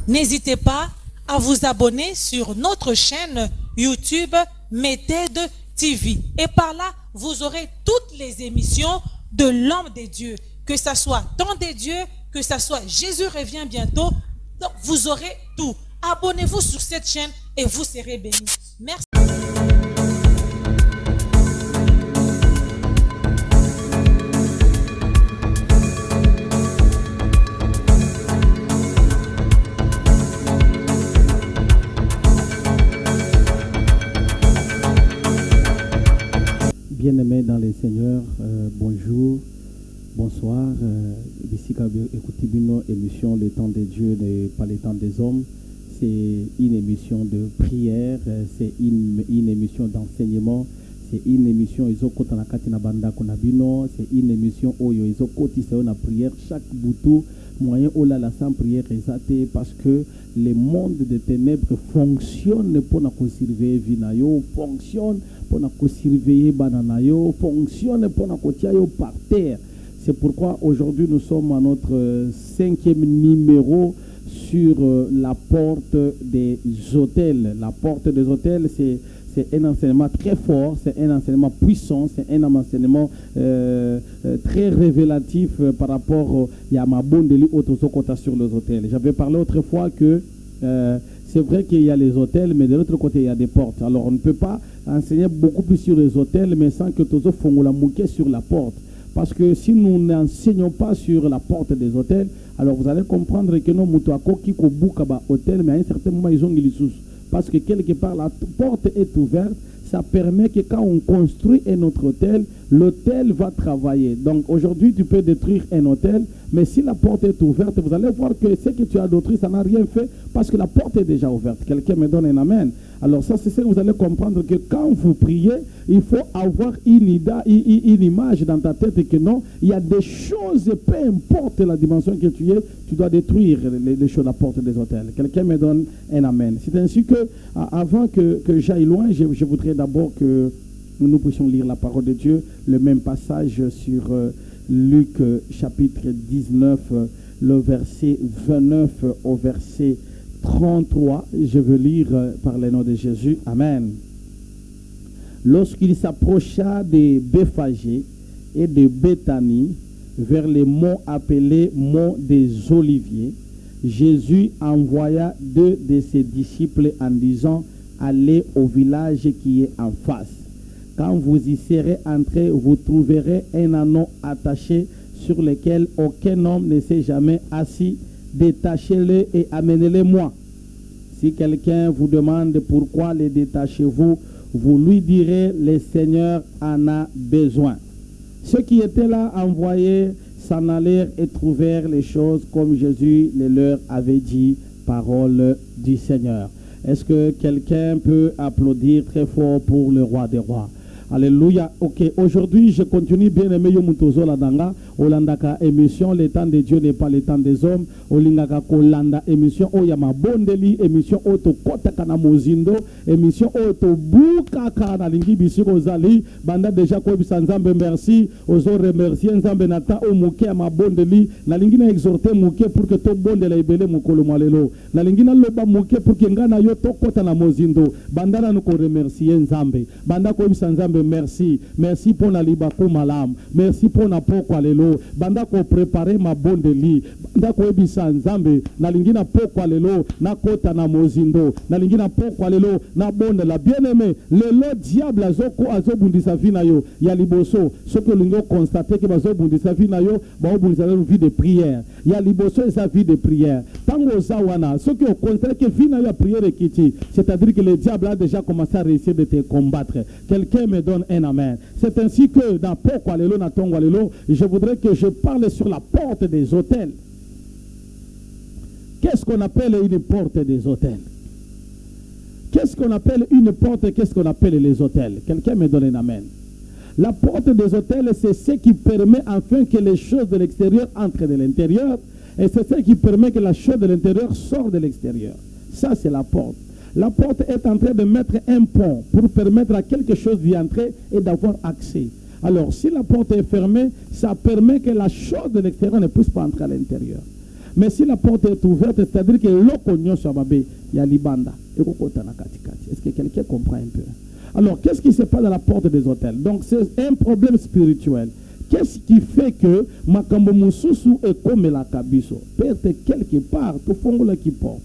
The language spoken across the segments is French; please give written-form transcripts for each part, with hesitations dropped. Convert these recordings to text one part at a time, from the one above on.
N'hésitez pas à vous abonner sur notre chaîne YouTube Méthode TV. Et par là, vous aurez toutes les émissions de l'homme de Dieu. Que ça soit Temps de Dieu, que ça soit Jésus revient bientôt. Donc, vous aurez tout. Abonnez-vous sur cette chaîne et vous serez bénis. Merci. Bien-aimés dans les Seigneurs, bonjour, bonsoir. Ici, écoutez une émission Le Temps de Dieu n'est pas le temps des hommes. C'est une émission de prière, c'est une émission d'enseignement, c'est une émission c'est une émission où ils ont cotisé la prière chaque bouton moyen la sans prière exaté parce que le monde des ténèbres fonctionne pour nous surveiller vinayo, fonctionne pour nous surveiller bananayo, fonctionne pour nous tirer par terre. C'est pourquoi aujourd'hui nous sommes à notre 5e numéro sur la porte des hôtels. La porte des hôtels, c'est un enseignement très fort, c'est un enseignement puissant, c'est un enseignement très révélatif par rapport à ma bonne délit autosocota sur les hôtels. J'avais parlé autrefois que c'est vrai qu'il y a les hôtels, mais de l'autre côté, il y a des portes. Alors on ne peut pas enseigner beaucoup plus sur les hôtels, mais sans que tous font la mouquet sur la porte. Parce que si nous n'enseignons pas sur la porte des hôtels, alors vous allez comprendre que nos moutouako qui kobukaba hôtel, mais à un certain moment ils ont les sous. Parce que quelque part la porte est ouverte, ça permet que quand on construit un autre hôtel, l'hôtel va travailler. Donc aujourd'hui tu peux détruire un hôtel, mais si la porte est ouverte, vous allez voir que ce que tu as détruit, ça n'a rien fait parce que la porte est déjà ouverte. Quelqu'un me donne un amen. Alors ça c'est ce que vous allez comprendre, que quand vous priez, il faut avoir une image dans ta tête que non, il y a des choses, peu importe la dimension que tu es, tu dois détruire les choses, la porte des hôtels. Quelqu'un me donne un amen. C'est ainsi que, avant que j'aille loin, je voudrais d'abord que nous puissions lire la parole de Dieu, le même passage sur Luc chapitre 19, le verset 29 au verset 33. Je veux lire par le nom de Jésus. Amen. Lorsqu'il s'approcha de Béphagé et de Béthanie, vers les monts appelés monts des Oliviers, Jésus envoya 2 de ses disciples en disant: allez au village qui est en face. Quand vous y serez entrés, vous trouverez un anneau attaché sur lequel aucun homme ne s'est jamais assis. Détachez-le et amenez-le-moi. Si quelqu'un vous demande pourquoi le détachez-vous, vous lui direz: le Seigneur en a besoin. Ceux qui étaient là envoyés s'en allèrent et trouvèrent les choses comme Jésus les leur avait dit. Parole du Seigneur. Est-ce que quelqu'un peut applaudir très fort pour le roi des rois? Alléluia. Ok, aujourd'hui je continue bien aimé Yomutozo Ladanga. Olandaka émission Le Temps de Dieu n'est pas le temps des hommes. Olingaka Kolanda émission Oyama Bondeli, émission Oto Kotakana Mozindo, émission Oto Bukaka na lingi bisiko zali. Banda déjà ko bisanzambe merci. Ozo remercier Nzambe nata omuke ama Bondeli. Na lingi na exhorter muke pour que to bondela ibele mukolo malelo. Na lingi na loba muke pour que ngana yo to kota na Mozindo. Banda na ko remercier Nzambe. Banda ko bisanzambe merci. Merci pour la libako malam. Merci pour na poko lelo. Banda ko préparer ma bondeli. Banda ko ebisa Nzambe na lingina poko lelo na kota na Mozindo. Na lingina poko lelo na bondela. Bien-aimé, lelo diable azoko azobundisa vina yo ya liboso. Ce que lingo constater que bazobundisa vina yo, ba obundisa une vie de prière. Ya liboso esa vie de prière. Tango zawana, ce que au contraire que vina yo prière kiti, c'est-à-dire que le diable a déjà commencé à réussir de te combattre. Quelqu'un me donne un amen. C'est ainsi que dans poko lelo na tongo lelo, je voudrais que je parle sur la porte des hôtels. Qu'est-ce qu'on appelle une porte des hôtels? Qu'est-ce qu'on appelle une porte et qu'est-ce qu'on appelle les hôtels? Quelqu'un me donne un amen. La porte des hôtels, c'est ce qui permet enfin que les choses de l'extérieur entrent de l'intérieur, et c'est ce qui permet que la chose de l'intérieur sorte de l'extérieur. Ça, c'est la porte. La porte est en train de mettre un pont pour permettre à quelque chose d'y entrer et d'avoir accès. Alors, si la porte est fermée, ça permet que la chose de l'extérieur ne puisse pas entrer à l'intérieur. Mais si la porte est ouverte, c'est-à-dire que l'okonyo il y a libanda. Est-ce que quelqu'un comprend un peu? Alors, qu'est-ce qui se passe dans la porte des hôtels? Donc, c'est un problème spirituel. Qu'est-ce qui fait que Makambo Mususu est comme la Kabiso? Peut-être quelque part, tout fond qui porte.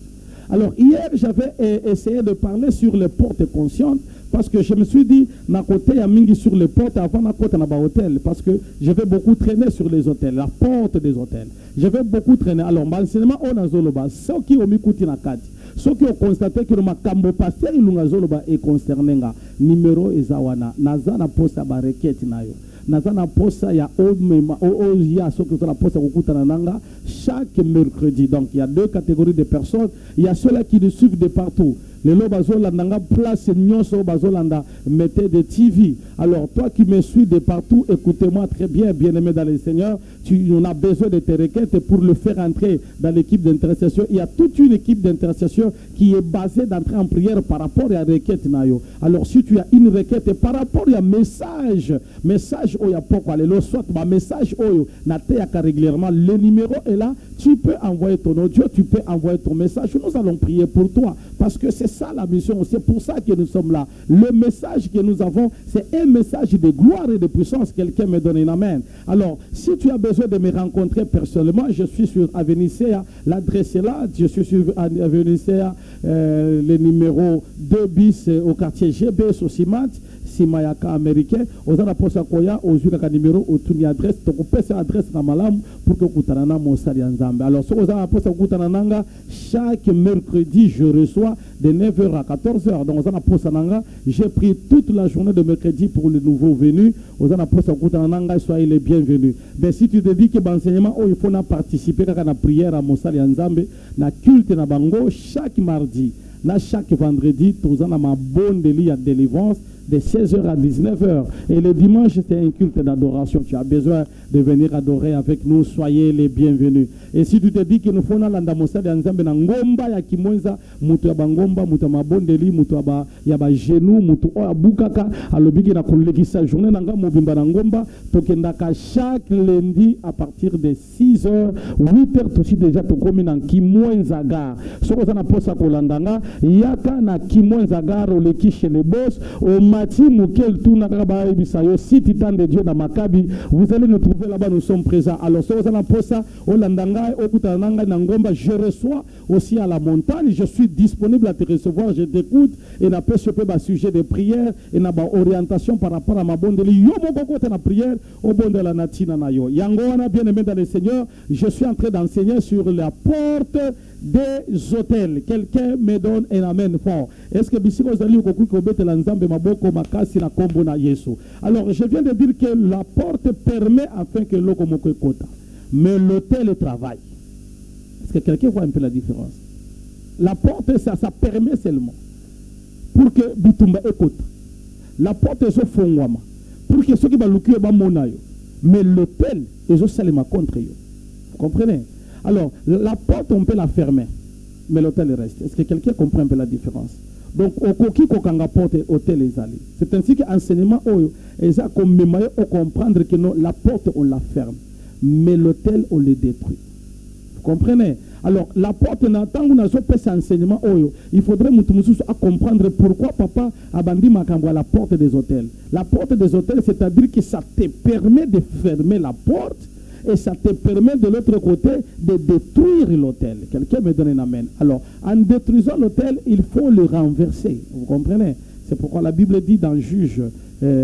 Alors, hier, j'avais essayé de parler sur les portes conscientes parce que je me suis dit, na côté ya mingi sur les portes avant na côté na ba hôtel parce que je vais beaucoup traîner sur les hôtels, la porte des hôtels. Je vais beaucoup traîner. Alors, l'enseignement on a zoloba, ceux qui ont mis kouti na kati, ceux qui ont constaté que le makambo pasteur ilunga zoloba est concerné nga numéro ezawana, naza na posta ba requête na yo. Nazana posa ya ya la posa nanga chaque mercredi. Donc il y a deux catégories de personnes. Il y a ceux-là qui nous suivent de partout. Les bazolanda nanga place nyonso bazolanda mettez des TV. Alors toi qui me suis de partout, écoutez-moi très bien, bien-aimé dans le Seigneur. On a besoin de tes requêtes pour le faire entrer dans l'équipe d'intercession. Il y a toute une équipe d'intercession qui est basée d'entrer en prière par rapport à la requête nayo. Alors si tu as une requête par rapport à un message oyo pourquoi le soit ma message oyo na te régulièrement, le numéro est là, tu peux envoyer ton audio, tu peux envoyer ton message. Nous allons prier pour toi parce que c'est ça la mission, c'est pour ça que nous sommes là. Le message que nous avons, c'est un message de gloire et de puissance. Quelqu'un me donne un amen. Alors, si tu as besoin de me rencontrer personnellement, je suis sur Avenue CA, l'adresse est là, je suis sur Avenue CA, le numéro 2 bis au quartier GB, Sosimat, Simayaka américain, aux posa koya, aux yukaka numéro, au tuni adresse, donc on peut cette adresse na malam pour que kutanana mosali nzambe. Alors, si aux posa kutanananga, chaque mercredi, je reçois de 9h à 14h. Donc, aux posa nanga, j'ai pris toute la journée de mercredi pour les nouveaux venus. Aux posa kutanananga, soyez les bienvenus. Mais si tu te dis que l'enseignement, il faut participer à la prière à mosali nzambe, na culte na bango, chaque mardi, na chaque vendredi, tous en a ma bonne délit à délivrance de 16h à 19h. Et le dimanche, c'est un culte d'adoration. Tu as besoin de venir adorer avec nous. Soyez les bienvenus. Et si tu te dis que nous faisons l'anda mosali nzambe na ngomba ya kimwenza, mutu ya bangomba, mutu ya mabondeli, mutu ya ba genou, mutu ya bukaka, alobiki na kolekisa journée nanga mobimba na ngomba, tokendaka chaque lundi à partir de 6h, 8h, aussi déjà tokomi na kimwenza gare. Soko za na posa kolandanga, yaka na kimwenza gare oleki chez les boss, au Mati Moukel Tounakaba Ibisayo, si titan de Dieu dans Makabi, vous allez nous trouver là-bas, nous sommes présents. Alors, si vous avez posa, Olandanga, Okutananga, Nangomba, je reçois aussi à la montagne, je suis disponible à te recevoir, je t'écoute, et n'a pas chopé ma sujet de prière, et n'a pas orientation par rapport à ma bonne de yo moko na prière, au bon de la natina na yo. Yangoana, bien aimé dans le Seigneur, je suis en train d'enseigner sur la porte des hôtels. Quelqu'un me donne un amen fort. Est-ce que bisiko zali okoku kobete la nzambe maboko makasi na kombo na Yesu? Alors je viens de dire que la porte permet afin que l'oko moko kota. Mais l'hôtel travaille. Est-ce que quelqu'un voit un peu la différence? La porte ça permet seulement pour que bitumba ekota. La porte est fongwama pour que ceux qui baluki ba monayo. Mais l'hôtel est seulement contre eux. Vous comprenez? Alors, la porte, on peut la fermer, mais l'hôtel reste. Est-ce que quelqu'un comprend un peu la différence? Donc, au koki kokanga porte, hôtel les allés. C'est ainsi que l'enseignement, comme on comprendre que non, la porte, on la ferme, mais l'hôtel, on le détruit. Vous comprenez? Alors, la porte, tant qu'on a cet enseignement, il faudrait à comprendre pourquoi papa a bandi makambo à la porte des hôtels. La porte des hôtels, c'est-à-dire que ça te permet de fermer la porte, et ça te permet de l'autre côté de détruire l'hôtel. Quelqu'un me donne un amen. Alors, en détruisant l'hôtel, il faut le renverser. Vous comprenez? C'est pourquoi la Bible dit dans Juge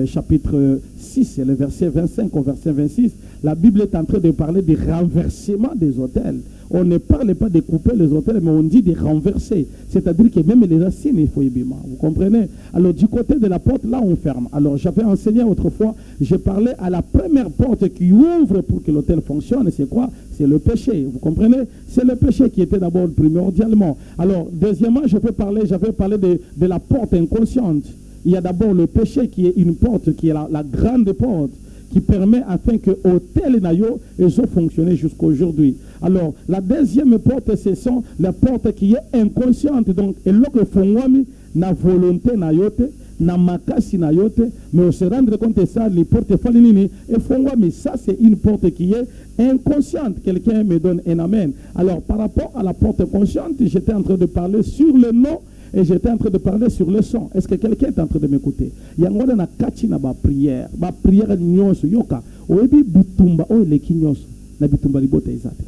chapitre 6, le verset 25 au verset 26, la Bible est en train de parler du renversement des hôtels. On ne parle pas de couper les hôtels, mais on dit de renverser. C'est-à-dire que même les racines, il faut y bima. Vous comprenez? Alors, du côté de la porte, là, on ferme. Alors, j'avais enseigné autrefois, je parlais à la première porte qui ouvre pour que l'hôtel fonctionne. C'est quoi? C'est le péché. Vous comprenez? C'est le péché qui était d'abord primordialement. Alors, deuxièmement, j'avais parlé de la porte inconsciente. Il y a d'abord le péché qui est une porte, qui est la grande porte, qui permet afin que l'hôtel nayo ait fonctionné jusqu'à aujourd'hui. Alors, la deuxième porte, ce sont la porte qui est inconsciente. Donc, et là que fongwami na volonté nayote, na makasi na yote, mais on se rendre compte que ça, les portes falinini, et fongwa, mais ça c'est une porte qui est inconsciente. Quelqu'un me donne un amen. Alors par rapport à la porte consciente, j'étais en train de parler sur le nom et j'étais en train de parler sur le son. Est-ce que quelqu'un est en train de m'écouter? Il y a un kati na ba prière nyonso yoka. Oebi bitumba o eleki nyonso na bitumba libota ezate.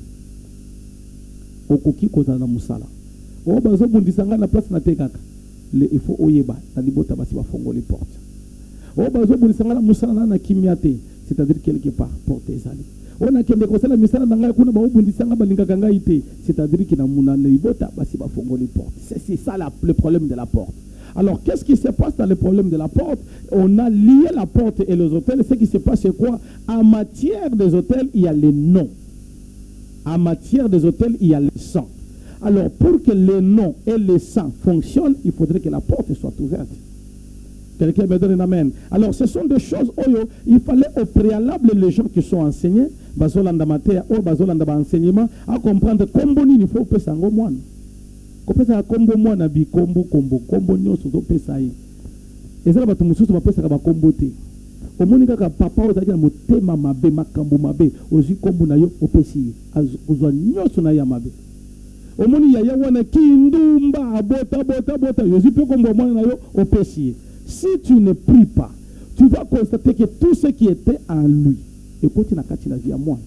Okoki kozala na musala. O bazo bundisanga na place na tekaka. Il faut oyeba na libota basi ba fongo les portes. O bazo bundisanga na musala na kimiate, c'est-à-dire quelque part porte ezali. On a kende kosala misala na ngai kuna ba bundisanga balingaka ngai ite, c'est-à-dire que na muna libota basi ba fongo les portes. C'est ça le problème de la porte. Alors, qu'est-ce qui se passe dans le problème de la porte? On a lié la porte et les hôtels. Ce qui se passe, c'est quoi? En matière des hôtels, il y a les noms. En matière des hôtels, il y a les sangs. Alors, pour que les noms et les sangs fonctionnent, il faudrait que la porte soit ouverte. Quelqu'un me donne un amen. Alors, ce sont des choses où il fallait au préalable les gens qui sont enseignés, bazolanda mater, ou bazolanda enseignement, à comprendre comment il faut que ça soit moine. Kopesa kombo mwana bi kombo nyonso to pesa yi ezala batu mususu bapesa ka kombo te omoni kaka papa ozaki na motema mabe makambo mabe ozi kombo na yo opesi ozwa nyonso na ya mabe omoni yaya wana kindumba abota yozi pe kombo mwana na yo opesi. Si tu ne pries pas, tu vas constater que tout ce qui était en lui écoute na kati la vie à moi.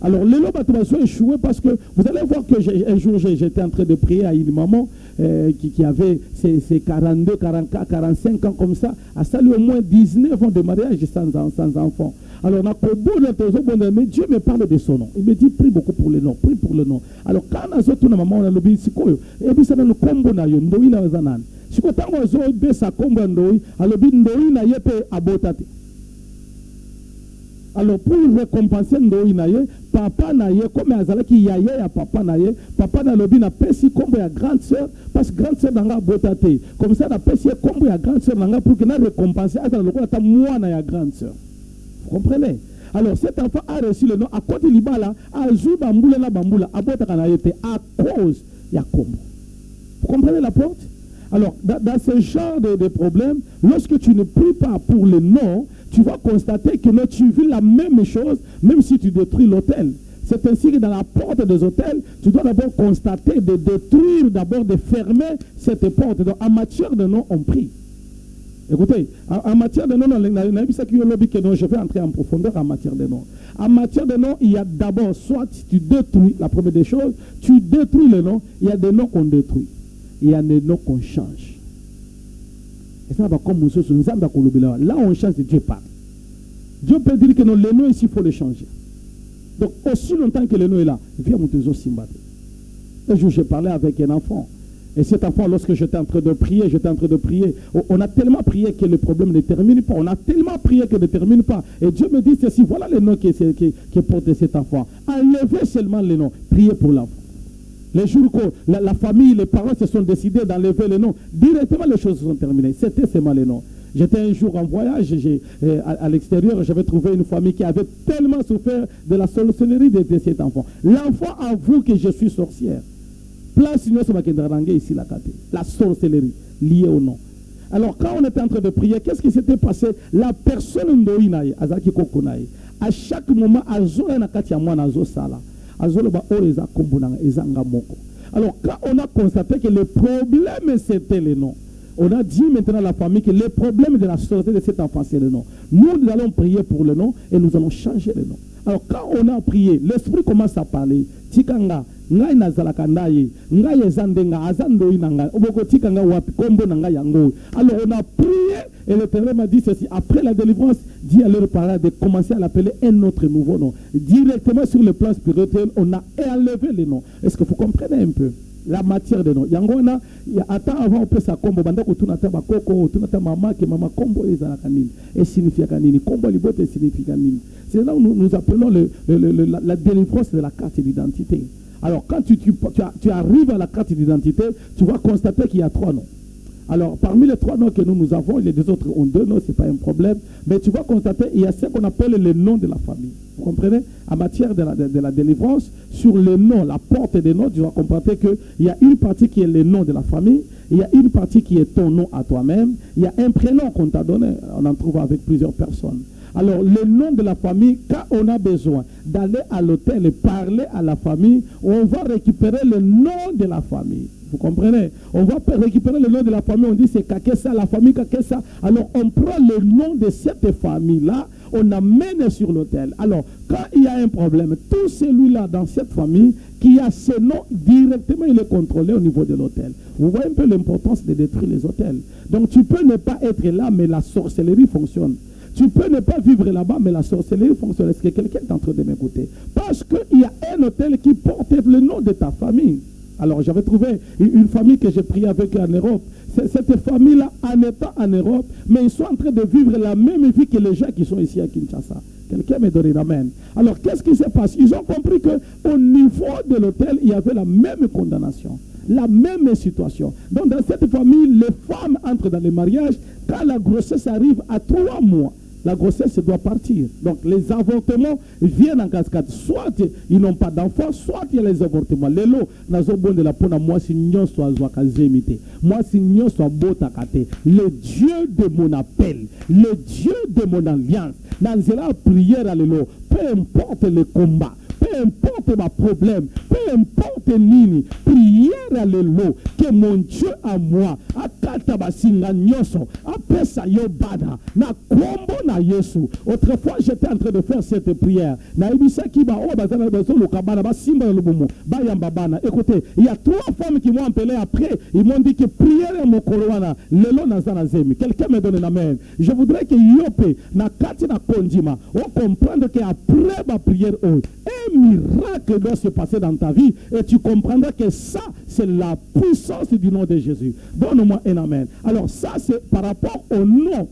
Alors, les lots sont échoués parce que vous allez voir que un jour j'étais en train de prier à une maman qui avait ses 42, 44, 45 ans comme ça, a salué au moins 19 ans de mariage sans enfant. Alors, mais Dieu me parle de son nom. Il me dit, prie beaucoup pour le nom, prie pour le nom. Alors, quand on a maman, on a le bisikoyo, et puis ça a le combo na yo, ndoi na zanan. Si on a zo besa combo ndoi, alors ndoi na yepe abotate. Alors pour récompenser ndoi na ye, papa na ye, comme azalaki yaye ya papa na ye, papa na lobi na pesi kombo ya grande sœur, parce que grande sœur nanga botate. Comme ça na pesi kombo ya grande sœur nanga pour que na récompenser azala lokola ta mwana ya grande sœur. Vous comprenez? Alors cet enfant a reçu le nom à côté libala, a joué bamboula na bamboula, a botaka na yete à cause ya kombo. Vous comprenez la porte? Alors, dans ce genre de problème, lorsque tu ne pries pas pour le nom, tu vas constater que tu vis la même chose, même si tu détruis l'hôtel. C'est ainsi que dans la porte des hôtels, tu dois d'abord constater de détruire, d'abord de fermer cette porte. Donc, en matière de nom, on prie. Écoutez, en matière de nom, je vais entrer en profondeur en matière de nom. En matière de nom, il y a d'abord, soit tu détruis, la première des choses, tu détruis le nom, il y a des noms qu'on détruit. Il y a des noms qu'on change. Et ça va comme là, on change, Dieu parle. Dieu peut dire que non, le nom ici, il faut le changer. Donc, aussi longtemps que le nom est là, viens Moutezo Simbate. Un jour, j'ai parlé avec un enfant. Et cet enfant, lorsque j'étais en train de prier, on a tellement prié que le problème ne termine pas. On a tellement prié que ne termine pas. Et Dieu me dit ceci, voilà le nom qui porte cet enfant. Enlevez seulement le nom. Priez pour l'enfant. Les jours que la famille, les parents se sont décidés d'enlever les noms, directement les choses se sont terminées. C'était seulement les noms. J'étais un jour en voyage, à l'extérieur, j'avais trouvé une famille qui avait tellement souffert de la sorcellerie de cet enfant. L'enfant avoue que je suis sorcière. Place ici la sorcellerie liée au nom. Alors quand on était en train de prier, qu'est-ce qui s'était passé? La personne ndoinaye, azaki kokonaye, à chaque moment, azola na kati ya mwana azosala. Alors, quand on a constaté que le problème c'était le nom, on a dit maintenant à la famille que le problème de la sortie de cet enfant c'est le nom. Nous allons prier pour le nom et nous allons changer le nom. Alors, quand on a prié, l'esprit commence à parler. Tikanga, ngai nazalaka ndaye, ngai ezandenga, azando inanga, oboko tikanga wapi kombo nanga yango. Alors, on a prié et l'Éternel m'a dit ceci. Après la délivrance, dit à leur parents de commencer à l'appeler un autre nouveau nom. Directement sur le plan spirituel, on a enlevé les noms. Est-ce que vous comprenez un peu? La matière de nom. Yangona, attends avant on peut ça combo bandako tunata bakoko tunata mama que mama combo ezala kanini et signifie kanini combo libote signifie kanini. C'est là où nous appelons la délivrance de la carte d'identité. Alors quand tu arrives à la carte d'identité, tu vas constater qu'il y a trois noms. Alors, parmi les 3 noms que nous avons, les 2 autres ont 2 noms, ce n'est pas un problème. Mais tu vas constater, il y a ce qu'on appelle le nom de la famille. Vous comprenez? En matière de la délivrance, sur le nom, la porte des noms, tu vas comprendre qu'il y a une partie qui est le nom de la famille, il y a une partie qui est ton nom à toi-même, il y a un prénom qu'on t'a donné, on en trouve avec plusieurs personnes. Alors, le nom de la famille, quand on a besoin d'aller à l'hôtel et parler à la famille, on va récupérer le nom de la famille. Vous comprenez? On va récupérer le nom de la famille, on dit c'est Kakessa, la famille Kakessa. Alors, on prend le nom de cette famille-là, on amène sur l'hôtel. Alors, quand il y a un problème, tout celui-là dans cette famille qui a ce nom, directement, il est contrôlé au niveau de l'hôtel. Vous voyez un peu l'importance de détruire les hôtels. Donc, tu peux ne pas être là, mais la sorcellerie fonctionne. Tu peux ne pas vivre là-bas, mais la sorcellerie fonctionne. Est-ce que quelqu'un est en train de m'écouter? Parce qu'il y a un hôtel qui porte le nom de ta famille. Alors, j'avais trouvé une famille que j'ai prié avec en Europe. Cette famille-là, en étant en Europe, mais ils sont en train de vivre la même vie que les gens qui sont ici à Kinshasa. Quelqu'un me donne l'amen. Alors, qu'est-ce qui se passe? Ils ont compris qu'au niveau de l'hôtel, il y avait la même condamnation, la même situation. Donc, dans cette famille, les femmes entrent dans le mariage. Quand la grossesse arrive à 3 mois, la grossesse doit partir. Donc les avortements viennent en cascade. Soit ils n'ont pas d'enfants, soit il y a les avortements. Les lots, de la peau, moi si nous soit zoakazemité, moi si nous soit botakate. Le Dieu de mon appel, le Dieu de mon alliance, dans la prière à l'élo, peu importe le combat, peu importe ma problème, peu importe nini, prière à l'élo, que mon Dieu à moi, à katabasinga nyoso, à pesa yobada, na kombo na Yesu. Autrefois, j'étais en train de faire cette prière. Na ibisa kiba o bazana bazo lo kabana ba simba lo bomo, ba yamba bana. Écoutez, il y a 3 femmes qui m'ont appelé après, ils m'ont dit que prière mon kolowana, lelo na zana zemi. Quelqu'un me donne la main. Je voudrais que yope na kati na kondima, on comprendre qu'après ma prière, un miracle doit se passer dans ta vie et tu comprendras que ça, c'est la puissance du nom de Jésus. Donne-moi un amen. Alors ça, c'est par rapport au nom.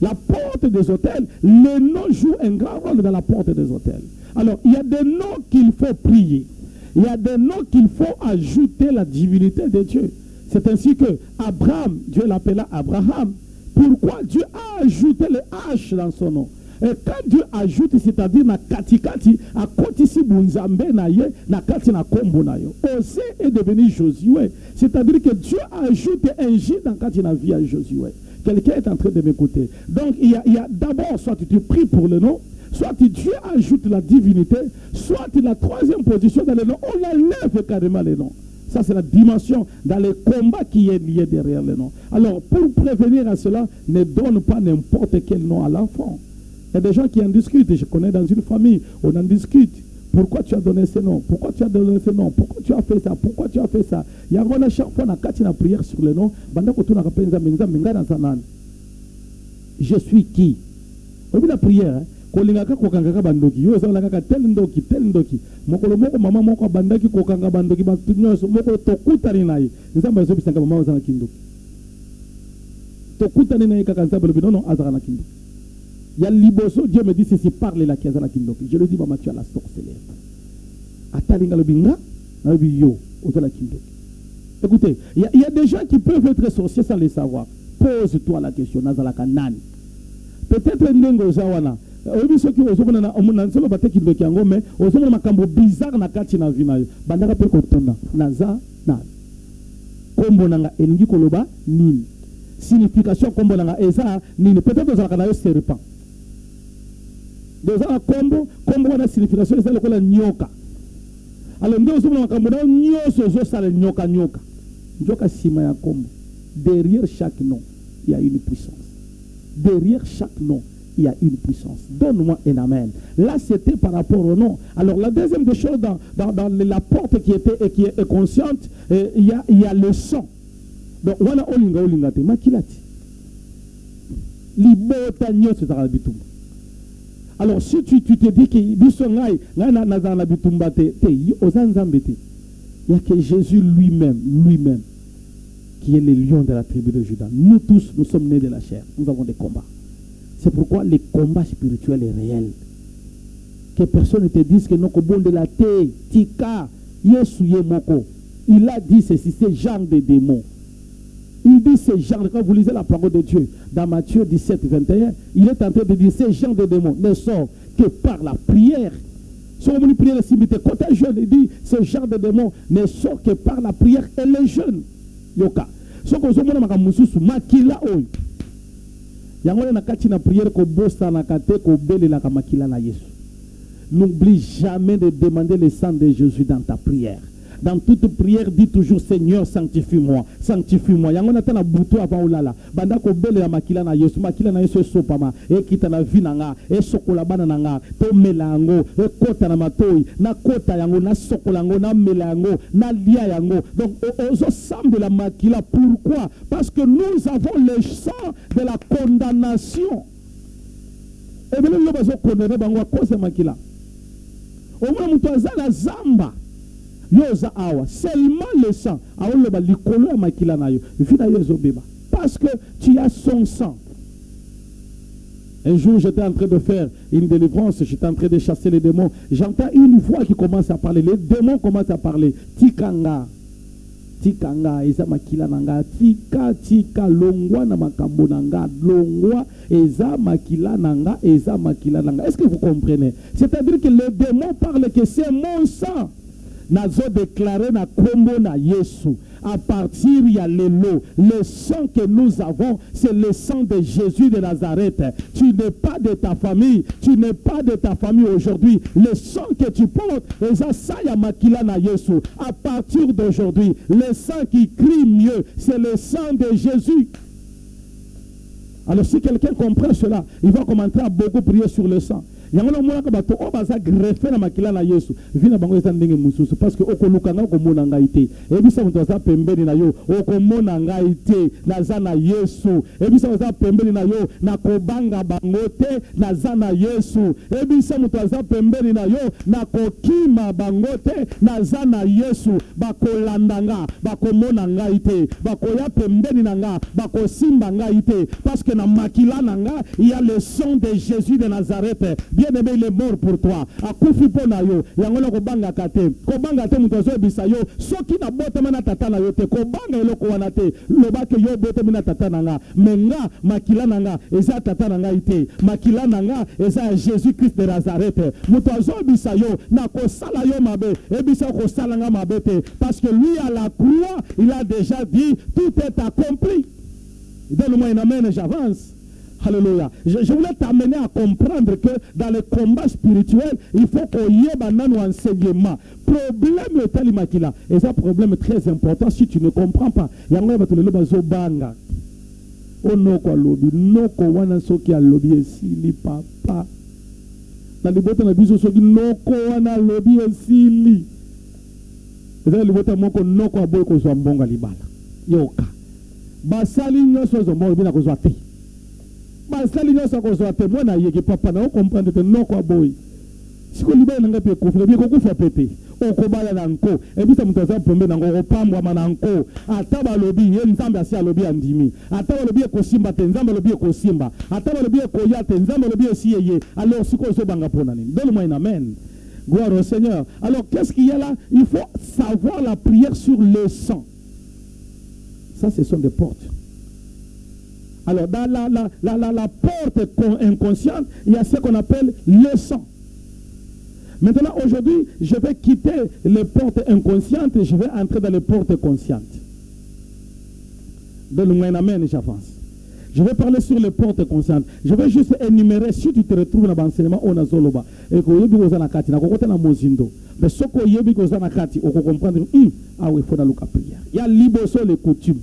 La porte des hôtels, le nom joue un grand rôle dans la porte des hôtels. Alors, il y a des noms qu'il faut prier. Il y a des noms qu'il faut ajouter la divinité de Dieu. C'est ainsi que Abraham, Dieu l'appela Abraham. Pourquoi Dieu a ajouté le H dans son nom? Et quand Dieu ajoute, c'est-à-dire na katikati, à kotisi bunzambe na ye, na kati na kombo na yo. Osée est devenu Josué. C'est-à-dire que Dieu a ajouté un J dans kati na vie à Josué. Quelqu'un est en train de m'écouter. Donc il y a d'abord, soit tu pries pour le nom, soit Dieu ajoute la divinité, soit la 3e position dans le nom, on enlève carrément le nom. Ça, c'est la dimension dans le combat qui est lié derrière le nom. Alors, pour prévenir à cela, ne donne pas n'importe quel nom à l'enfant. Il y a des gens qui en discutent. Je connais dans une famille, on en discute. Pourquoi tu as donné ce nom? Pourquoi tu as donné ce nom? Pourquoi tu as fait ça? Pourquoi tu as fait ça? Il y a à chaque fois, on a prière sur le nom. Je suis qui? On dit la prière. Kolingaka kokangaka bandoki yo ezalaka tel ndoki mokolo moko mama moko bandaki kokanga bandoki batunyoso moko tokutani naye nzamba ezobisanga mama ozana kindoki tokutani naye kaka nzamba lobi non azana kindoki ya liboso. Dieu me dit ceci, parle la kiazana kindoki. Je le dis maman, tu as la sorcellerie atalinga lobinga lobi yo ozana kindoki. Écoutez, il y a des gens qui peuvent être sorciers sans le savoir. Pose-toi la question, nazalaka nani? Peut-être ndengo zawana obi soki ozomona na omona nsolo bateki ndoki yango mais ozomona makambo bizarre na kati na vie na yo bandaka pe kotona naza na kombo nanga elingi koloba nini, signification kombo nanga eza nini. Peut-être ozalaka na yo serpent dozala kombo wana signification eza lokola nyoka. Alors nde ozomona makambo na nyonso ozosala nyoka sima ya kombo. Derrière chaque nom il y a une puissance. Derrière chaque nom il y a une puissance. Donne-moi un amen. Là, c'était par rapport au nom. Alors, la deuxième des choses, dans la porte qui est consciente, il y a le son. Donc, voilà, olinga te makilati. Libota nyoso za bitumba. Alors, si tu te dis que biso ngai na za na bitumba te ozanzambe te. Il y a que Jésus lui-même qui est le lion de la tribu de Juda. Nous tous, nous sommes nés de la chair. Nous avons des combats. C'est pourquoi le combat spirituel est réel. Que personne ne te dise que non, bon de la terre, tika, yesu yemoko. Il a dit ceci, c'est genre de démons. Il dit ces genres, quand vous lisez la parole de Dieu, dans Matthieu 17, 21, il est en train de dire ces genres de démons ne sortent que par la prière. Si on dit prière, quand un jeune, il dit ce genre de démons ne sortent que par la prière et les jeunes. Yoka. Si on dit makila oy. Yango na kati na prière ko bossa na kate ko bele la makila na Yesu. N'oublie jamais de demander le sang de Jésus dans ta prière. Dans toute prière, dis toujours Seigneur, sanctifie-moi, sanctifie-moi. Yango na tana buto avant olala. Banda ko bele la makila na Yesu sopama. E kita na vinanga, e sokola bana nanga, to melango, e kota na matoi, na kota yango, na sokolango, na melango, na lia yango. Donc ozo sam de la makila. Pourquoi? Parce que nous avons le sang de la condamnation. Et bien nous avons condamné bango à cause de makila. Au moins muto azala zamba. Seulement le sang. Parce que tu as son sang. Un jour, j'étais en train de faire une délivrance, j'étais en train de chasser les démons. J'entends une voix qui commence à parler. Les démons commencent à parler. Tikanga. Tikanga, eza makila nanga. Tika, longwa na makambo nanga. Longwa, eza makila nanga, eza makila nanga. Est-ce que vous comprenez? C'est-à-dire que les démons parlent que c'est mon sang. Nazo déclaré na kombo na Yesu. À partir il y a le sang que nous avons, c'est le sang de Jésus de Nazareth. Tu n'es pas de ta famille, tu n'es pas de ta famille aujourd'hui. Le sang que tu portes, makila na Yesu. À partir d'aujourd'hui, le sang qui crie mieux, c'est le sang de Jésus. Alors si quelqu'un comprend cela, il va commencer à beaucoup prier sur le sang. Yango mona ka bato o baza greffe na makila na Yesu vina bango eza ndenge mususu parce que okolukanga komona ngai te ebisa muto aza pembeni na yo okomona ngai te naza na Yesu ebisa aza pembeni na yo na kobanga bango te naza na Yesu ebisa muto aza pembeni na yo na kokima bango te naza na Yesu bakolandanga bakomona ngai te bakoya pembeni na nga bakosimba ngai te parce que na makila na nga il y a le sang de Jésus de Nazareth. Bien-aimé, il est mort pour toi. Akufi pona yo, yangola ko banga kate. Ko banga te muto zo bisa yo. Soki na bote mana tata na yo te. Ko banga eloko wana te. Loba ke yo bote mina tata na nga. Menga makila na nga eza tata na nga ite. Makila na nga eza Jésus-Christ de Nazareth. Muto zo bisa yo na ko sala yo mabe. E bisa ko sala nga mabe te. Parce que lui à la croix, il a déjà dit tout est accompli. Donne-moi un amen et j'avance. Alléluia. Je voulais t'amener à comprendre que dans le combat spirituel, il faut qu'on y ait un enseignement. Problème est tel makila. Et c'est un problème très important si tu ne comprends pas. Il y a un peu de banga. Oh non, quoi, lobby. Non, quoi, wana soki a lobby ici, li papa. Dans les bottes, on a vu ce soki, non, quoi, wana lobby ici, li. Et dans les bottes, mon ko, non, quoi, boy, ko zo mbonga li bala. Yoka. Basali nyoso zo mbonga, bina ko zo ate. Basali nyoso ko zo ate. Mwana yeke papa na, on comprendre que non, quoi, boy. Si ko libère nanga pe kofi, bi ko kufa pepe. Okobala nanko ebisa mutaza pombe nango opambwa mananko ataba lobi ye nzambe asi alobi andimi ataba lobi ekosimba te nzambe lobi ekosimba ataba lobi ekoya te nzambe lobi esi yeye alors siko so banga pona nini donne-moi un amen gloire au Seigneur. Alors qu'est-ce qu'il y a là? Il faut savoir la prière sur le sang. Ça ce sont des portes. Alors dans la porte inconsciente il y a ce qu'on appelle le sang. Maintenant, aujourd'hui, je vais quitter les portes inconscientes et je vais entrer dans les portes conscientes. Donne-moi un amen et j'avance. Je vais parler sur les portes conscientes. Je vais juste énumérer, si tu te retrouves dans l'enseignement, on a zoloba. Et que tu es na kati, na kokota na mozindo. Mais ce que tu es na kati, on peut comprendre, ah oui, il faut aller à prière. Il y a liboso les coutumes.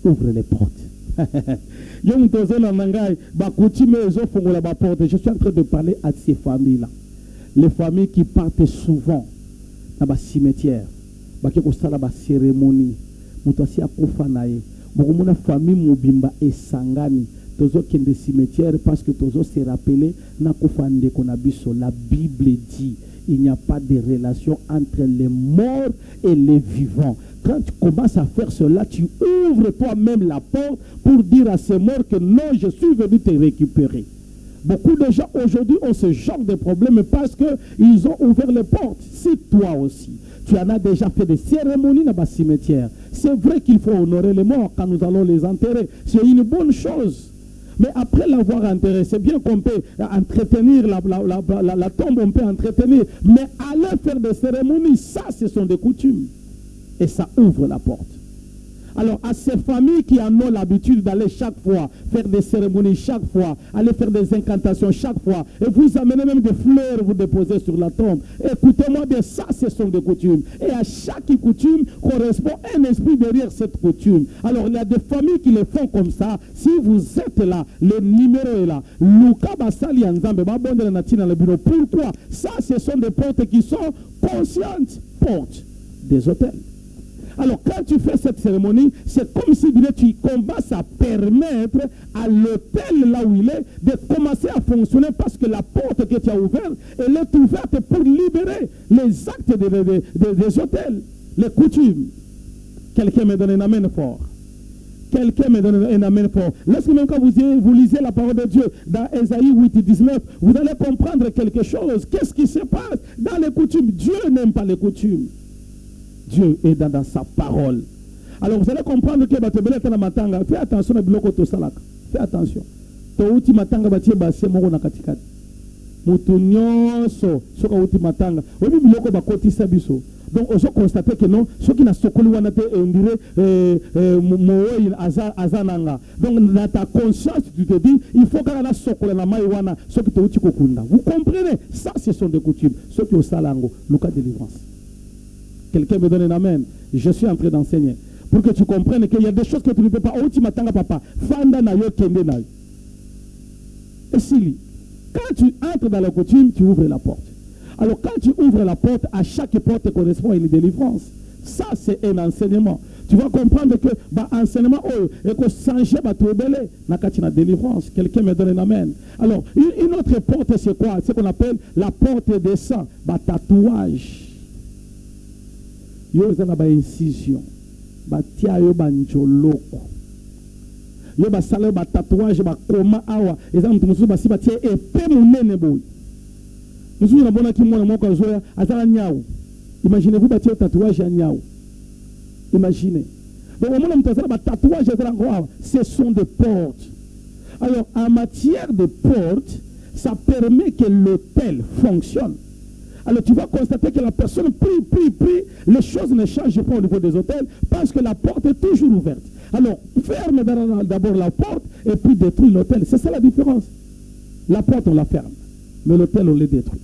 Ouvre les portes. Je suis en train de parler à ces familles-là. Les familles qui partent souvent dans le cimetière, qui ont la cérémonie, qui ont la famille mobimba et sangani, tozo kende cimetière parce que tozo se rappeler na kofande konabiso. La Bible dit il n'y a pas de relation entre les morts et les vivants. Quand tu commences à faire cela, tu ouvres toi-même la porte pour dire à ces morts que non, je suis venu te récupérer. Beaucoup de gens aujourd'hui ont ce genre de problème parce qu'ils ont ouvert les portes. Si toi aussi, Tu en as déjà fait des cérémonies dans le cimetière. C'est vrai qu'il faut honorer les morts quand nous allons les enterrer. C'est une bonne chose. Mais après l'avoir enterré, c'est bien qu'on peut entretenir la tombe, on peut entretenir. Mais aller faire des cérémonies, ça, ce sont des coutumes. Et ça ouvre la porte. Alors, à ces familles qui en ont l'habitude d'aller chaque fois, faire des cérémonies chaque fois, aller faire des incantations chaque fois, et vous amenez même des fleurs, vous déposez sur la tombe. Écoutez-moi bien, ça, ce sont des coutumes. Et à chaque coutume correspond un esprit derrière cette coutume. Alors, il y a des familles qui le font comme ça. Si vous êtes là, le numéro est là. Pourquoi? Ça, ce sont des portes qui sont conscientes, portes des hôtels. Alors, quand tu fais cette cérémonie, c'est comme si tu commences à permettre à l'hôtel, là où il est, de commencer à fonctionner parce que la porte que tu as ouverte, elle est ouverte pour libérer les actes des hôtels, les coutumes. Quelqu'un me donne un amen fort. Quelqu'un me donne un amen fort. Lorsque même quand vous lisez la parole de Dieu dans Ésaïe 8:19, vous allez comprendre quelque chose. Qu'est-ce qui se passe dans les coutumes? Dieu n'aime pas les coutumes. Dieu est dans sa parole. Alors vous allez comprendre que fais attention à biloko to salaka. Fais attention. To uti matanga batie basse moko na katikati. Mutu nyonso soka uti matanga. Obi biloko bakotisa biso. Donc on constate que non, ceux qui n'a sokoli wana te on dirait mooi azananga. Donc dans ta conscience tu te dis il faut que la sokola na mai wana ceux qui to uti kokunda. Vous comprenez? Ça ce sont des coutumes. Ceux qui au salango, le cas de délivrance. Quelqu'un me donne un amen. Je suis en train d'enseigner. Pour que tu comprennes qu'il y a des choses que tu ne peux pas. Otimatanga papa. Fanda na yo kende na yo. Et si, quand tu entres dans la coutume, tu ouvres la porte. Alors quand tu ouvres la porte, à chaque porte correspond à une délivrance. Ça, c'est un enseignement. Tu vas comprendre que l'enseignement, et que changer va te rebeller. Nakatina délivrance. Quelqu'un me donne un amen. Alors, une autre porte, c'est quoi? C'est ce qu'on appelle la porte des sangs. Tatouage. Yo zana ba incision ba tia yo ba njoloko yo ba sala ba tatouage ba koma awa eza mutu mususu ba si ba tia epé munene boy mususu na bona ki mwana moko azoya azala nyao. Imaginez-vous ba tia tatouage ya nyao. Imaginez. Donc au moment où tu as ba tatouage azala ngwa, ce sont des portes. Alors en matière de portes, ça permet que l'hôtel fonctionne. Alors tu vas constater que la personne prie, les choses ne changent pas au niveau des hôtels parce que la porte est toujours ouverte. Alors ferme d'abord la porte et puis détruis l'hôtel. C'est ça la différence. La porte on la ferme, mais l'hôtel on le détruit.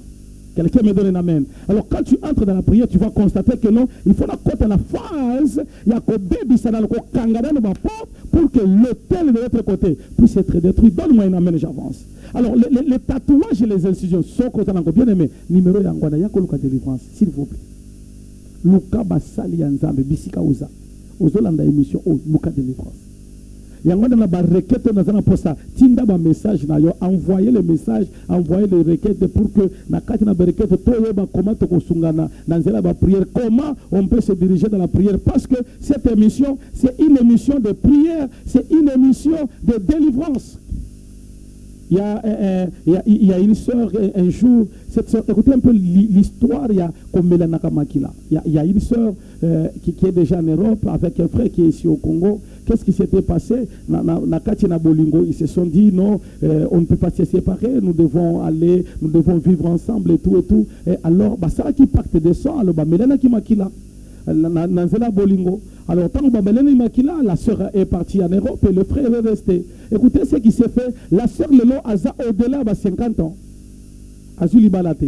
Quelqu'un me donne un amen. Alors quand tu entres dans la prière, tu vas constater que non, il faut la côté la phase, il y a que baby ça dans le kangada dans la porte pour que l'hôtel de l'autre côté puisse être détruit. Donne-moi un amen, j'avance. Alors les tatouages et les incisions sont côté encore bien aimé. Numéro yangwana yako luka délivrance, s'il vous plaît. Luka basali yanzambe bisika uza. Ozolanda émission o luka délivrance. Yangwana na ba requête na zana pour ça. Tinda ba message na yo, envoyez le message, envoyez les requêtes pour que na kati na ba requête to yo ba comment to kosungana na nzela ba prière, comment on peut se diriger dans la prière parce que cette émission c'est une émission de prière, c'est une émission de délivrance. Il y a une sœur un jour, cette sœur, écoutez un peu l'histoire, il y a comme Melanaka Makila. Il y a une sœur qui est déjà en Europe avec un frère qui est ici au Congo. Qu'est-ce qui s'était passé? Nakatina Bolingo, ils se sont dit non, on ne peut pas se séparer, nous devons aller, nous devons vivre ensemble et tout et tout. Et alors, ça qui pacte de sang, alors Melanaki Makila. Nanzela Bolingo. Alors, tant que la sœur est partie en Europe et le frère est resté. Écoutez ce qui s'est fait. La sœur Lelo Aza au-delà de 50 ans. Azuli Balate.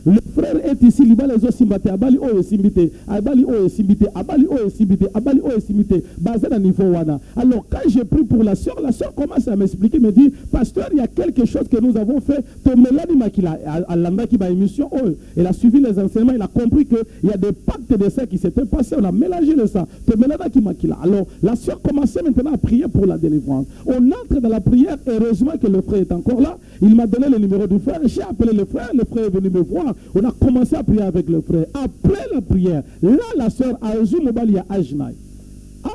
Le frère est ici, Libal les Osimbate, Abali O Esimbite, Abali O Esimbite, Abali O Esimbite, Abali O Esimbite, basé à niveau Wana. Alors, quand j'ai pris pour la sœur commence à m'expliquer, me dit, pasteur, il y a quelque chose que nous avons fait. Tomelani Makila, à l'anda qui va émission, elle a suivi les enseignements, il a compris qu'il y a des pactes de sang qui s'étaient passés, on a mélangé le sang. Tomelani Makila. Alors, la sœur commençait maintenant à prier pour la délivrance. On entre dans la prière, heureusement que le frère est encore là. Il m'a donné le numéro du frère, j'ai appelé le frère est venu me voir. On a commencé à prier avec le frère. Après la prière, là, la sœur a reçu Mobali à Ajnaï.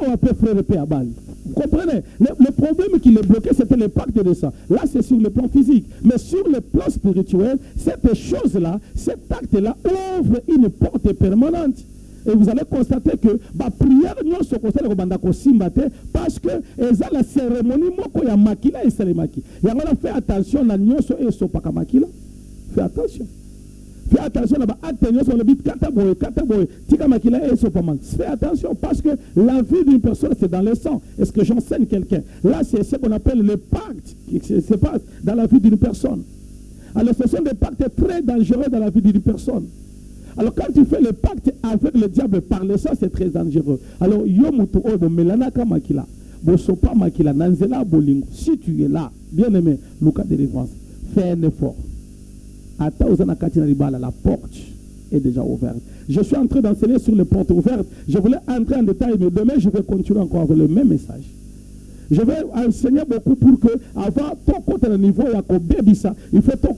On appelle frère et père à Bali. Vous comprenez? Le problème qui les bloquait, c'était le pacte de ça. Là, c'est sur le plan physique. Mais sur le plan spirituel, cette chose-là, cet acte-là ouvre une porte permanente. Et vous allez constater que la prière nous se concerne au simbate parce que eza la cérémonie moko ya makila et salemaki. Yangola fait attention na nyonso et sopaka makila. Fais attention. Fais attention là-bas. Attention le bit kataboy tika makila et sopama. Fais attention parce que la vie d'une personne c'est dans le sang. Est-ce que j'enseigne quelqu'un? Là c'est ce qu'on appelle le pacte qui se passe dans la vie d'une personne. Alors ce sont des pactes très dangereux dans la vie d'une personne. Alors quand tu fais le pacte avec le diable par le sang, c'est très dangereux. Alors yomutu obo melanaka makila, bosopa makila nanzela bolingo. Si tu es là, bien aimé, Lucas de délivrance, fais un effort. Ata ozana katina ribala, la porte est déjà ouverte. Je suis en train d'enseigner sur les portes ouvertes. Je voulais entrer en détail, mais demain je vais continuer encore avec le même message. Je vais enseigner beaucoup pour que, avant ton côté le niveau, il faut tout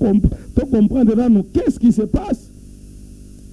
comprendre là, nous, qu'est-ce qui se passe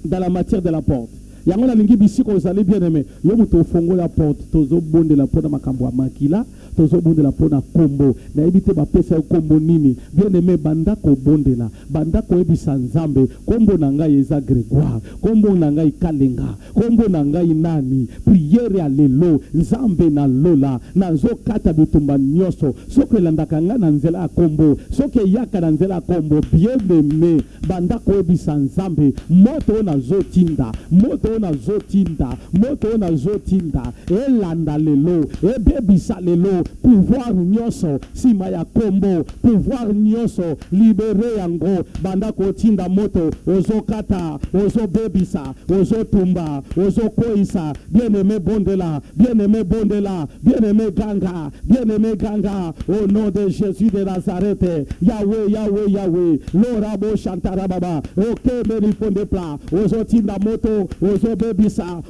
dans la matière de la porte. Yangola lingi bisiko vous allez bien aimer. Yo muto fongo la porte, tozo bonde la porte makambo ya makila, tozo bonde la porte na kombo. Na ebite ba pesa yo kombo nini. Bien aimé banda ko bonde la, banda ko ebisa nzambe, kombo na ngai eza Grégoire, kombo na ngai Kalenga, kombo na ngai nani. Prière ya lelo, nzambe na lola, na zo kata bitumba nyoso. Soke landaka nga na nzela kombo, soke yaka na nzela kombo. Bien aimé banda ko ebisa nzambe, moto na zo tinda, moto na zotinda, moto na zotinda, elanda lelo, ebebisa lelo, pouvoir nyoso, sima ya kombo, pouvoir nyoso, libere yango, banda kotinda moto, ozo kata, ozo bebisa, ozo tumba, ozo koisa, bien aimé bondela, bien aimé bondela, bien aimé ganga, au nom de Jésus de Nazareth, Yahweh, Yahweh, Yahweh, l'orabo chantara baba, ok, meriponde pla, ozo tinda moto, ozo bebisa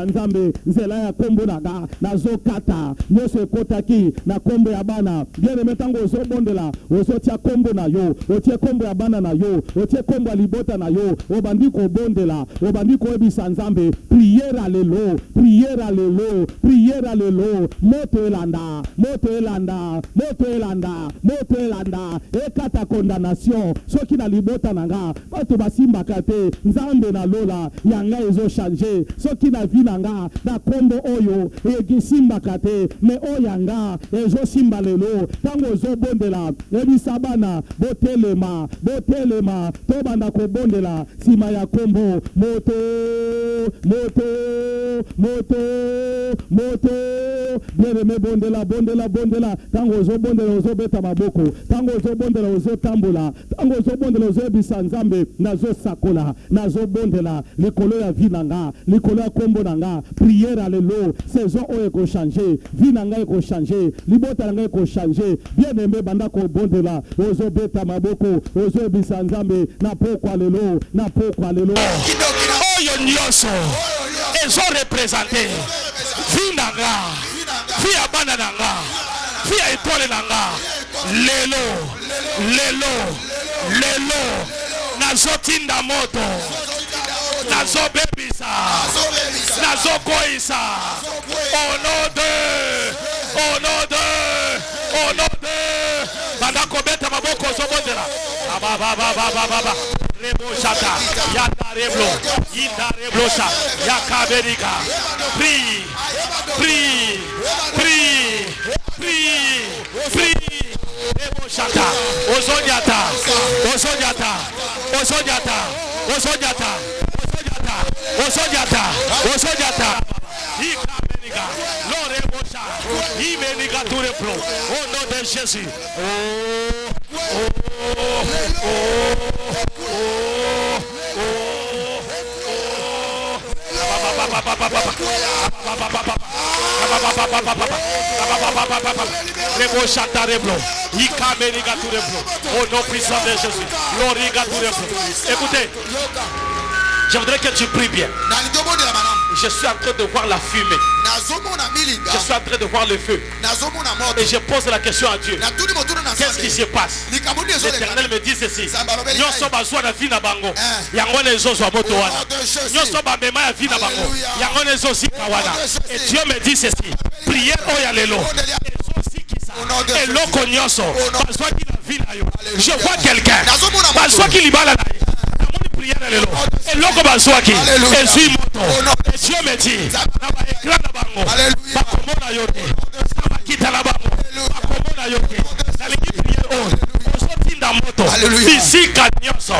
nzambe nzela ya kombo naga nazo kata nyose kotaki na kombo ya bana bien metango ozo bondela ozo tia kombo na yo otie kombo ya bana na yo otie kombo ya libota na yo obandi ko bondela obandi ko bebisa nzambe prière lelo moto elanda ekata condamnation soki na libota nanga bato basimba kate nzambe na lola yanga ezo changer soki na vie nanga na kombo oyo egisimba kate me oyanga ezo simba lelo tango ezo bondela ebisa bana botelema to banda ko bondela sima ya kombo moto bien aimé bondela tango ezo bondela ozo beta maboko tango ezo bondela ozo tambola tango ezo bondela ozo ebisa nzambe nazo sakola nazo bondela likolo ya vie nanga likolo ya kombo nanga prière lelo saison oyo eko changer vie nanga eko changer libota nanga eko changer bien aimé banda ko bondela ozo beta maboko ozo ebisa nzambe na pokwa lelo oyo nyonso ezo représenter vie nanga vie ya bana nanga vie ya étoile nanga lelo nazotinda moto nazo bebisa nazo koisa au nom de bandako beta maboko zobondela baba rebo shata yanda reblo sha yakaberika prie rebo shata osonyata ikaberika lo rebo sha imenika tout le plan au nom de Jésus. Au nom puissant de Jésus. Écoutez, je voudrais que tu pries bien. Je suis en train de voir la fumée. Je suis en train de voir le feu. Et je pose la question à Dieu. Qu'est-ce qui se passe? L'Éternel me dit ceci. Et Dieu me dit ceci. Prière oyalelo. Et l'oko nyonso. Je vois quelqu'un. prière lelo eloko bazwaki ezwi moto et Dieu me dit na ba écran na bango bakomona yo te na bakita na bango bakomona yo te nalingi prière oyo ozotinda moto bisika nyonso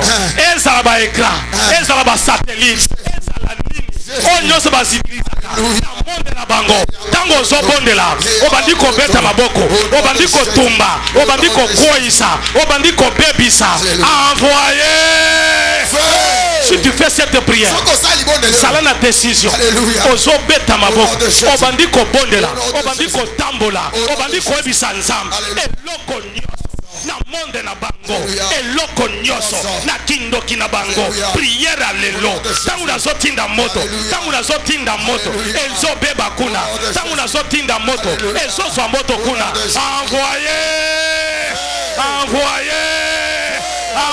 ezala ba écran ezala ba satellite ezala nini oyo nyonso bazibilisaka na monde na bango ntango ozobondela obandi kobeta maboko obandi kotumba obandi kokweyisa obandi kobebisa envoyer. Si tu fais cette prière, ça a la décision. Ozobeta maboko obandi kobondela obandi kotambola obandi koyebisa nzambe eloko nyonso na monde na bango eloko nyonso na kindoki na bango prière lelo tangu nazotinda moto tangu nazotinda moto ezobeba kuna tangu nazotinda moto ezozwa moto kuna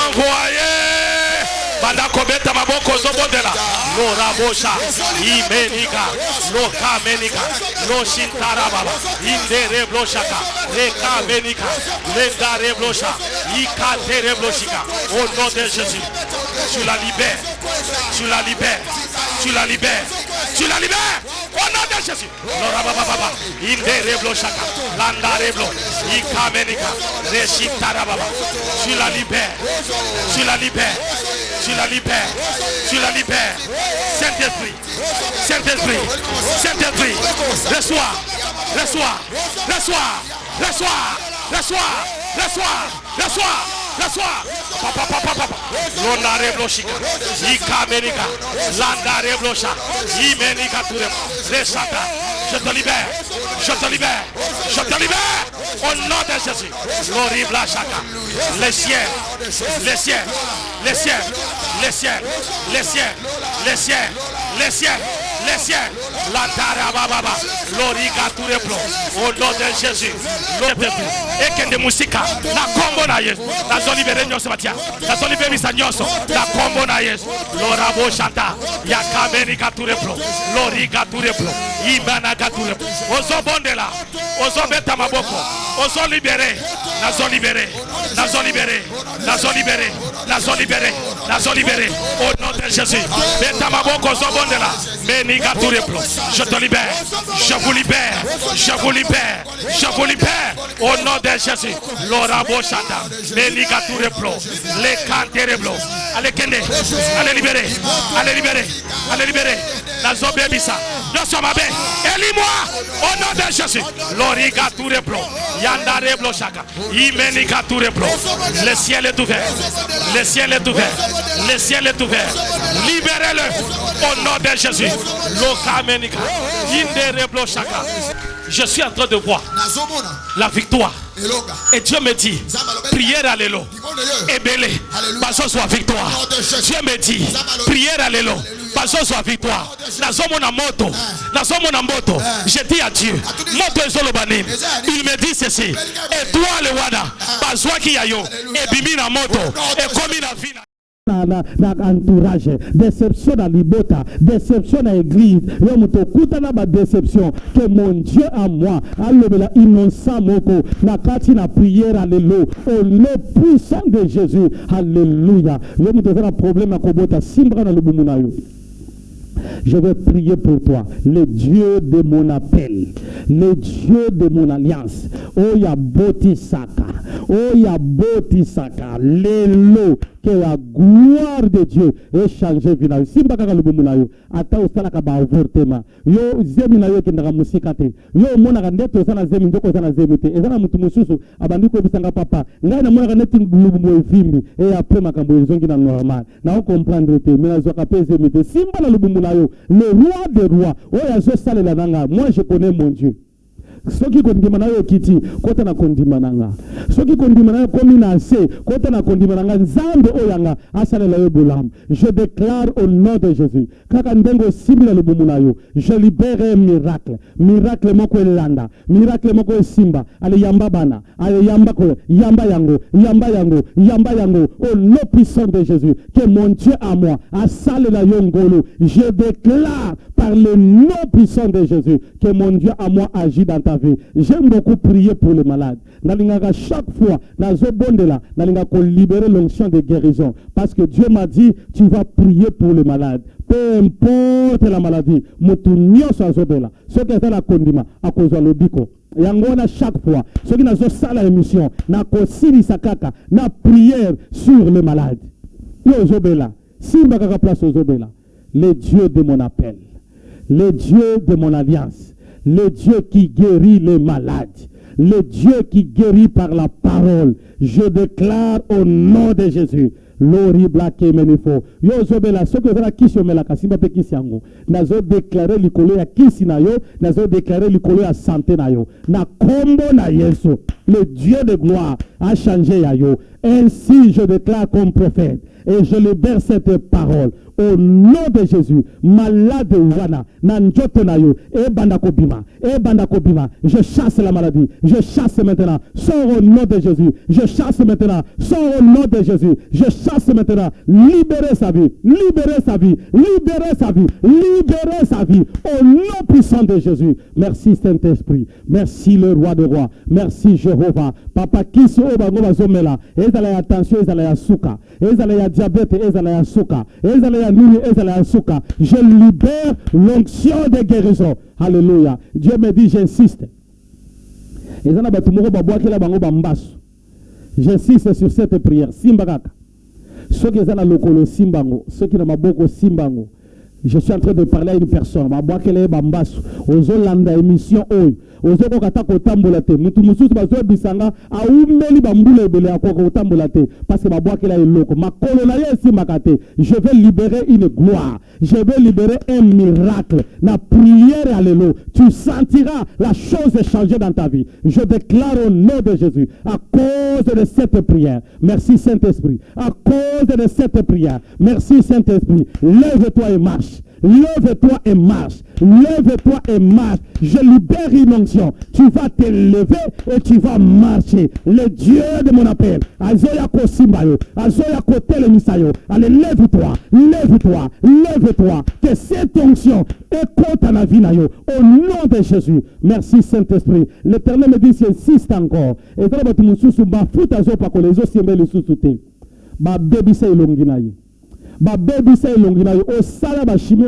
envoyer banda kobeta maboko zobondela lo rabosha imenika lo kamenika lo shintarababa indere bloshaka reka menika lendare blosha ikatere bloshika au nom de Jésus tu la libères tu la libères tu la libères tu la libères au nom de Jésus lo rababa indere bloshaka landare blo ikamenika reshintarababa tu la libères tu la libères tu la libères, tu la libères. Saint-Esprit, Saint-Esprit, Saint-Esprit, reçois, reçois, reçois, reçois, reçois, reçois, reçois, reçois. Papa, papa, papa. Londare bloshika, ikamenika, landare blosha, imenika turem, resata. Je te libère, je te libère, je te libère. Au nom de Jésus, l'horrible chaka, les ciels, les ciels, les ciels, les ciels, les ciels, les ciels, les ciels, les ciels, la tarababa, l'origa tout le plan, au nom de Jésus, et que de musique, la combo na yes, la zone libérée nyonso batia, la zone libérée sa nyonso, la combo na yes, l'orabo chata, yakamerika tout le plan, l'origa tout le plan, ibanaga tout le plan, ozo bondela, ozo beta maboko, ozo libéré, la zone libérée, la zone libérée, la zone libérée, la zone libérée, la zone libérée, au nom de Jésus, beta maboko, ozo bondela, meniga tout le plan, je te libère, je vous libère, je vous libère, je vous libère, au nom de Jésus, l'orabo chata, meniga tout le plan, les cantés blancs, allez kende, allez libérer, allez libérer, allez libérer, la zone bébisa, nous sommes à élis-moi, au nom de Jésus, l'origa tout le plan, yandare blanc chaka, imeniga tout le plan, le ciel est ouvert, le ciel est ouvert, le ciel est ouvert, libérez-le, au nom de Jésus, l'okamenika, indere blanc chaka. Je suis en train de voir la victoire. Et Dieu me dit, prière à l'élo. Et belé, baso soit victoire. Dieu me dit, prière à l'élo. Baso soit victoire. Nazomona moto. Nazomona moto. Je dis à Dieu, moto ezolobanim. Il me dit ceci. Et toi le wada, baso qui yayo. Et bimi na moto. Et comme na vie. Na entourage, déception dans l'ibota, déception dans l'église, yo mutokuta na ba déception que mon Dieu à moi, alobela innocent moko, na kati na prière alléluia, au nom puissant de Jésus, alléluia. Yo mutoza na problème à kobota simbra na lubumu na yo. Je vais prier pour toi, le Dieu de mon appel, le Dieu de mon alliance. Oh ya botisaka, oh ya botisaka, lelo que la gloire de Dieu ait changé vie na yo. Simba kaka lubumu na yo, ata osala ka ba avortement. Yo zemi na yo kendaka musika te. Yo mona ka ndeto osala zemi ndoko osala zemi te. Ezana mutu mususu abandi ko bisanga papa. Ngai na mona ka neti lubumu evimbi et après makambo ezongi na normal. Na on comprendre te, mais na zo ka pe zemi te. Simba na lubumu na yo, le roi des rois. Oh ya zo salela nanga. Moi je connais mon Dieu. Soki kondima na yo kiti kota na kondima nanga soki kondima na yo komi na se kota na kondima nanga nzambe oyanga asalela yo bolam. Je déclare au nom de Jésus kaka ndengo simila lubumu na yo, je libère un miracle moko elanda, miracle moko simba ale yamba bana ale yamba ko yamba yango au nom puissant de Jésus que mon Dieu à moi asalela yo ngolo. Je déclare par le nom puissant de Jésus que mon Dieu à moi agit dans ta savez, j'aime beaucoup prier pour les malades. Chaque fois, dans libérer l'onction de guérison. Parce que Dieu m'a dit, tu vas prier pour les malades. Peu importe la maladie, ce qui est la condima, à cause de l'obiko. Et à chaque fois, ce qui n'a pas la émission, n'a pas sakaka, n'a prière sur les malades. Yo Zobela, Simba kaka place aux Zobela, le Dieu de mon appel, le Dieu de mon alliance, le Dieu qui guérit les malades, le Dieu qui guérit par la parole. Je déclare au nom de Jésus. L'horrible qui menifo. Yo Zobela, ce que vous avez qui se met la kasimba pe qui siango. Nazo déclaré l'icolo ya kisi na yo, nazo déclaré l'icolo ya santé na yo. Na kombo na Yesu, le Dieu de gloire a changé ya yo. Ainsi je déclare comme prophète et je libère cette parole au nom de Jésus. Malade wana nanjoto na yo e banda kobima, je chasse la maladie, je chasse maintenant. Sors au nom de Jésus, je chasse maintenant. Sors au nom de Jésus, je chasse maintenant. Libérez sa vie, libérez sa vie, libérez sa vie, libérez sa vie au nom puissant de Jésus. Merci Saint-Esprit, merci le roi des rois, merci Jéhovah. Papa kiso obango bazomela, ezala ya tension, ezala ya suka, ezala ya diabète, ezala ya suka, ezala ya nini, ezala ya suka. Je libère l'onction de guérison. Alléluia. Dieu me dit, j'insiste. J'insiste sur cette prière. Simbagaka. Ceux qui sont dans le colo Simbango, ceux qui sont dans le Simbango. Je suis en train de parler à une personne. Ozolanda émission oy. Ozoko kata kotambola te. Mutu mususu bazo bisanga aumeli bambule ebele akoko kotambola te parce que babwakela eloko. Makolo na yesi makate. Je vais libérer une gloire. Je vais libérer un miracle. Na prière alléluia. Tu sentiras la chose changer dans ta vie. Je déclare au nom de Jésus à cause de cette prière. Merci Saint-Esprit. À cause de cette prière. Merci Saint-Esprit. Lève-toi et marche. Lève-toi et marche. Lève-toi et marche. Je libère une onction. Tu vas te lever et tu vas marcher. Le Dieu de mon appel. Azoya ko simbayo. Azoya ko telemisayo. Allez, lève-toi. Lève-toi. Lève-toi. Que cette onction écoute à la vie. Au nom de Jésus. Merci Saint-Esprit. L'Éternel me dit, insiste encore. Et dans le monde, ma fout à zo pa ko les os siembe le sous-souté. Ba baby say longinayi. Ba baby say longina yo o sala ba shimi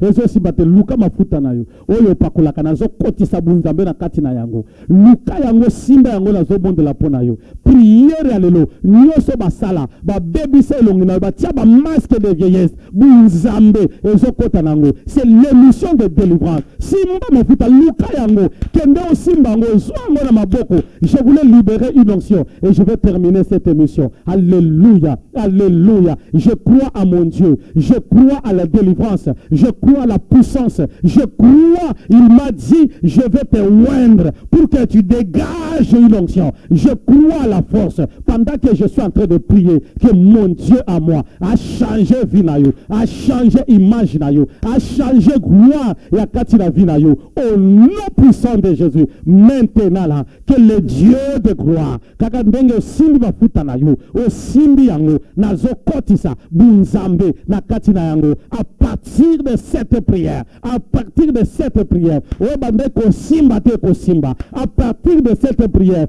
ezo si bate luka mafuta na yo oyo pakola kana zo kotisa bunzambe na kati na yango luka yango simba yango na zo bonde la pona yo prière alelo nyoso ba sala ba baby say longina ba tia ba masque de vieillesse bunzambe ezo kota nango. C'est l'émission de délivrance. Simba mafuta luka yango kende o simba yango zo yango na maboko. Je voulais libérer une onction et je vais terminer cette émission. Alléluia, alléluia. Je crois à mon Dieu, je crois à la délivrance, je crois à la puissance, je crois, il m'a dit, je vais te oindre pour que tu dégages une onction. Je crois à la force, pendant que je suis en train de prier, que mon Dieu à moi a changé vie nayo, a changé image nayo, a changé gloire et a kati la vie nayo, au nom puissant de Jésus. Maintenant là, que le Dieu de gloire, kaka ndenge simbi bafuta nayo, o simbi yango, nazo kotisa, Zambé, na katina yango, à partir de cette prière, à partir de cette prière, à partir de cette prière,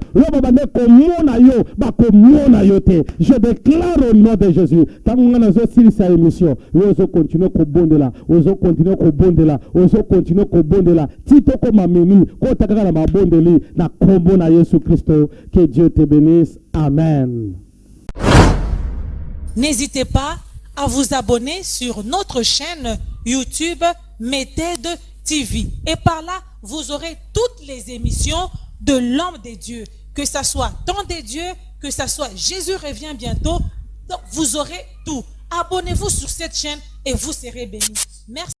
je déclare au nom de Jésus, tant qu'on a aussi sa émission, nous continuer au bon de là, nous continuer au bon de là, nous continuer au bon de là, tito comme amini, quand tu as la bon de lui, na combo na Jésus Christ, que Dieu te bénisse, amen. N'hésitez pas à vous abonner sur notre chaîne YouTube Méthode TV. Et par là, vous aurez toutes les émissions de l'homme de Dieu. Que ça soit Temps de Dieu, que ça soit Jésus revient bientôt. Donc, vous aurez tout. Abonnez-vous sur cette chaîne et vous serez bénis. Merci.